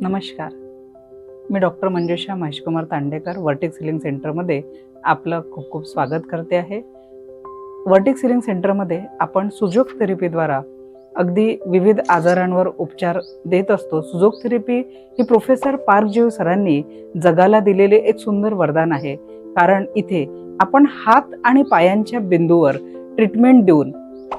नमस्कार. मी डॉक्टर मंजुषा Maheshkumar Tandekar vertex healing सेंटरमध्ये आपलं खूप खूप स्वागत करते आहे. वर्टेक्स हिलिंग सेंटरमध्ये आपण सुजोग थेरपीद्वारा अगदी विविध आजारांवर उपचार देत असतो. सुजोग थेरपी ही प्रोफेसर पार्क जिऊ सरांनी जगाला दिलेले एक सुंदर वरदान आहे. कारण इथे आपण हात आणि पायांच्या बिंदूवर ट्रीटमेंट देऊन,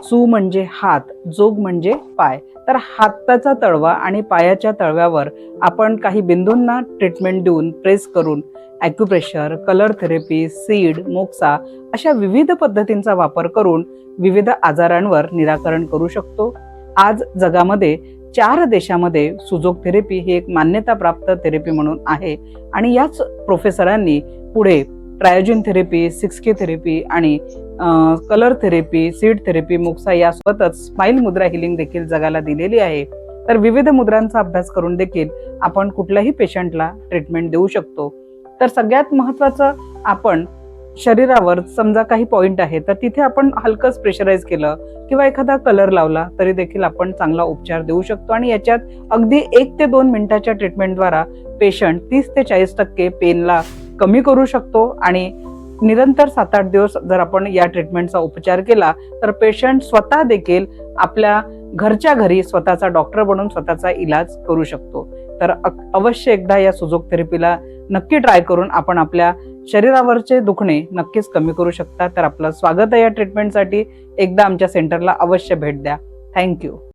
सू म्हणजे हात, जोग म्हणजे पाय, तर हाताचा तळवा आणि पायाच्या तळव्यावर आपण काही बिंदूंना ट्रीटमेंट देऊन प्रेस करून acupressure, colour therapy, seed, moxa अशा विविध पद्धतींचा वापर करून विविध आजारांवर निराकरण करू शकतो. आज जगामध्ये 4 देशामध्ये सुजोग थेरपी ही एक मान्यताप्राप्त थेरपी म्हणून आहे आणि याच प्रोफेसरांनी पुढे ट्रायोजिन थेरपी, 6K थेरपी आणि colour therapy, seed therapy, moxa यासोबतच स्माईल मुद्रा हिलिंग देखील जगाला दिलेली आहे. तर विविध मुद्रांचा अभ्यास करून देखील आपण कुठल्याही पेशंटला ट्रीटमेंट देऊ शकतो. तर सगळ्यात महत्त्वाचं, आपण शरीरावर समजा काही पॉइंट आहे तर तिथे आपण हलकंच प्रेशराईज केलं किंवा एखादा कलर लावला तरी देखील आपण चांगला उपचार देऊ शकतो. आणि याच्यात अगदी 1 ते 2 मिनिटाच्या ट्रीटमेंटद्वारा पेशंट 30 ते 40% पेनला कमी करू शकतो. आणि निरंतर 7-8 दिवस जर आपण या ट्रीटमेंटचा उपचार केला तर पेशंट स्वतः देखील आपल्या घरच्या घरी स्वतःचा डॉक्टर बनून स्वतःचा इलाज करू शकतो. तर अवश्य एकदा या सुजोग थेरपीला नक्की ट्राय करून आपण आपल्या शरीरावरचे दुखणे नक्कीच कमी करू शकता. तर आपलं स्वागत आहे या ट्रीटमेंटसाठी. एकदा आमच्या सेंटरला अवश्य भेट द्या. थँक्यू.